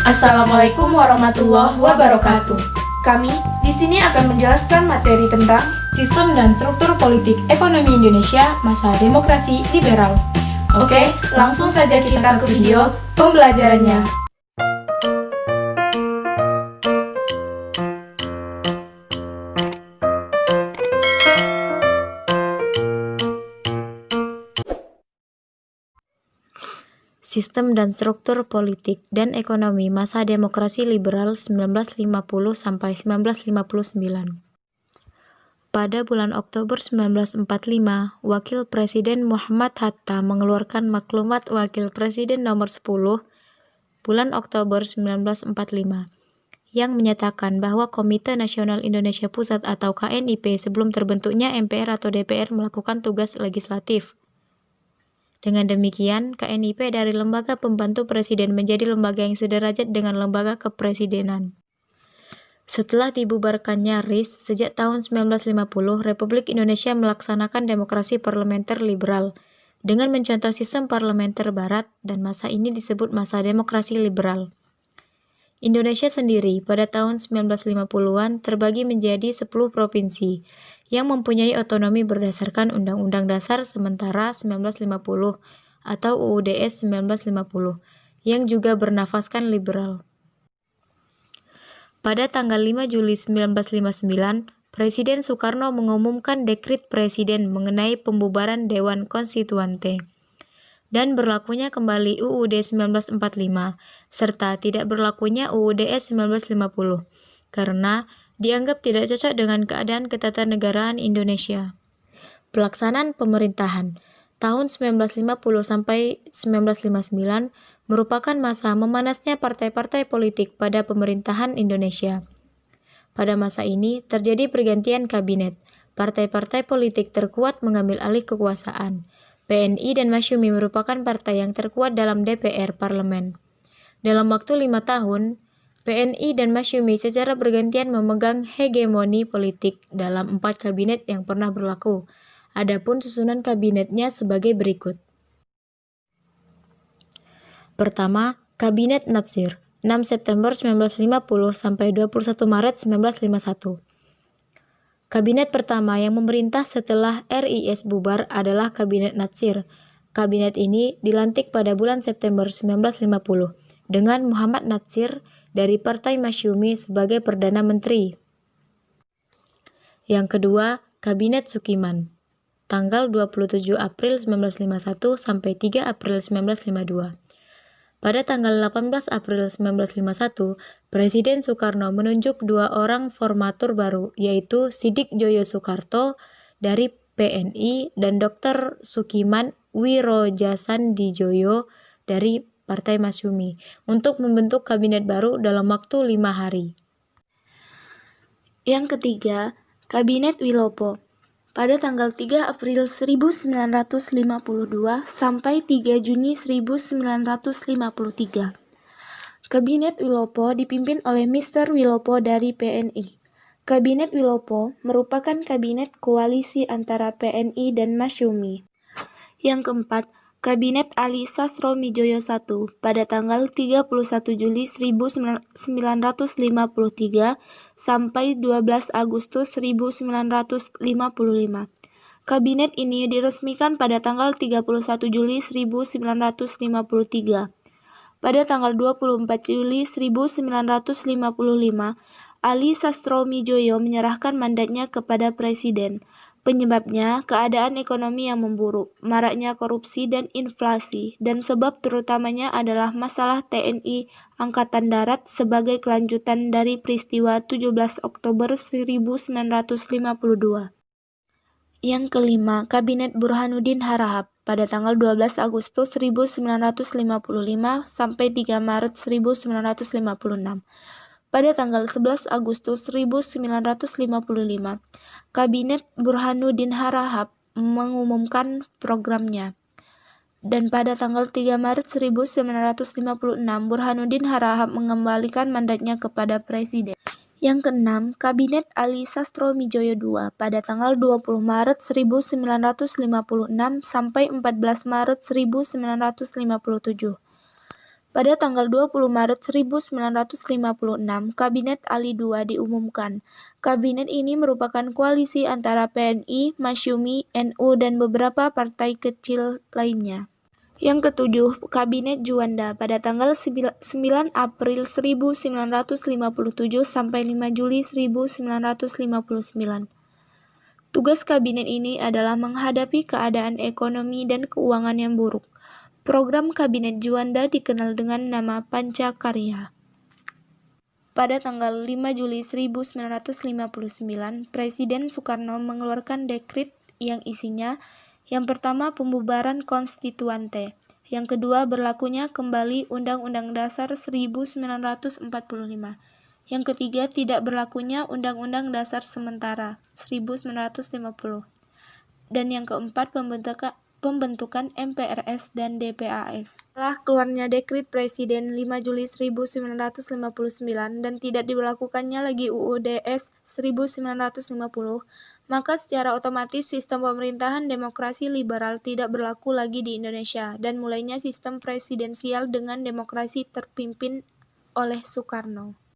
Assalamualaikum warahmatullahi wabarakatuh. Kami di sini akan menjelaskan materi tentang Sistem dan struktur politik ekonomi Indonesia masa demokrasi liberal. Oke, langsung saja kita ke video pembelajarannya. Sistem dan struktur politik dan ekonomi masa demokrasi liberal 1950-1959. Pada bulan Oktober 1945, Wakil Presiden Muhammad Hatta mengeluarkan Maklumat Wakil Presiden nomor 10 bulan Oktober 1945 yang menyatakan bahwa Komite Nasional Indonesia Pusat atau KNIP sebelum terbentuknya MPR atau DPR melakukan tugas legislatif. Dengan demikian, KNIP dari lembaga pembantu presiden menjadi lembaga yang sederajat dengan lembaga kepresidenan. Setelah dibubarkannya RIS, sejak tahun 1950, Republik Indonesia melaksanakan demokrasi parlementer liberal dengan mencontoh sistem parlementer barat, dan masa ini disebut masa demokrasi liberal. Indonesia sendiri pada tahun 1950-an terbagi menjadi 10 provinsi yang mempunyai otonomi berdasarkan Undang-Undang Dasar Sementara 1950 atau UUDS 1950 yang juga bernafaskan liberal. Pada tanggal 5 Juli 1959, Presiden Soekarno mengumumkan Dekrit Presiden mengenai pembubaran Dewan Konstituante dan berlakunya kembali UUD 1945 serta tidak berlakunya UUDS 1950 karena dianggap tidak cocok dengan keadaan ketatanegaraan Indonesia. Pelaksanaan pemerintahan tahun 1950 sampai 1959 merupakan masa memanasnya partai-partai politik pada pemerintahan Indonesia. Pada masa ini terjadi pergantian kabinet. Partai-partai politik terkuat mengambil alih kekuasaan. PNI dan Masyumi merupakan partai yang terkuat dalam DPR Parlemen. Dalam waktu 5 tahun, PNI dan Masyumi secara bergantian memegang hegemoni politik dalam 4 kabinet yang pernah berlaku. Adapun susunan kabinetnya sebagai berikut. Pertama, Kabinet Natsir, 6 September 1950 sampai 21 Maret 1951. Kabinet pertama yang memerintah setelah RIS bubar adalah Kabinet Natsir. Kabinet ini dilantik pada bulan September 1950 dengan Muhammad Natsir dari Partai Masyumi sebagai Perdana Menteri. Yang kedua, Kabinet Sukiman, tanggal 27 April 1951 sampai 3 April 1952. Pada tanggal 18 April 1951, Presiden Soekarno menunjuk 2 orang formatur baru, yaitu Sidik Joyo Soekarto dari PNI dan Dr. Sukiman Wirojasandhijoyo dari Partai Masyumi untuk membentuk kabinet baru dalam waktu 5 hari. Yang ketiga, Kabinet Wilopo. Pada tanggal 3 April 1952 sampai 3 Juni 1953. Kabinet Wilopo dipimpin oleh Mr. Wilopo dari PNI. Kabinet Wilopo merupakan kabinet koalisi antara PNI dan Masyumi. Yang keempat, Kabinet Ali Sastroamidjojo I pada tanggal 31 Juli 1953 sampai 12 Agustus 1955. Kabinet ini diresmikan pada tanggal 31 Juli 1953. Pada tanggal 24 Juli 1955, Ali Sastroamidjojo menyerahkan mandatnya kepada Presiden. Penyebabnya keadaan ekonomi yang memburuk, maraknya korupsi dan inflasi, dan sebab terutamanya adalah masalah TNI Angkatan Darat sebagai kelanjutan dari peristiwa 17 Oktober 1952. Yang kelima, Kabinet Burhanuddin Harahap pada tanggal 12 Agustus 1955 sampai 3 Maret 1956. Pada tanggal 11 Agustus 1955, Kabinet Burhanuddin Harahap mengumumkan programnya. Dan pada tanggal 3 Maret 1956, Burhanuddin Harahap mengembalikan mandatnya kepada Presiden. Yang keenam, Kabinet Ali Sastroamidjojo II pada tanggal 20 Maret 1956 sampai 14 Maret 1957. Pada tanggal 20 Maret 1956, Kabinet Ali II diumumkan. Kabinet ini merupakan koalisi antara PNI, Masyumi, NU, dan beberapa partai kecil lainnya. Yang ketujuh, Kabinet Juanda pada tanggal 9 April 1957 sampai 5 Juli 1959. Tugas kabinet ini adalah menghadapi keadaan ekonomi dan keuangan yang buruk. Program Kabinet Juanda dikenal dengan nama Pancakarya. Pada tanggal 5 Juli 1959, Presiden Soekarno mengeluarkan dekret yang isinya yang pertama pembubaran konstituante, yang kedua berlakunya kembali Undang-Undang Dasar 1945, yang ketiga tidak berlakunya Undang-Undang Dasar Sementara 1950, dan yang keempat pembentukan MPRS dan DPAS. Setelah keluarnya dekret Presiden 5 Juli 1959 dan tidak diberlakukannya lagi UUD-S 1950, maka secara otomatis sistem pemerintahan demokrasi liberal tidak berlaku lagi di Indonesia dan mulainya sistem presidensial dengan demokrasi terpimpin oleh Soekarno.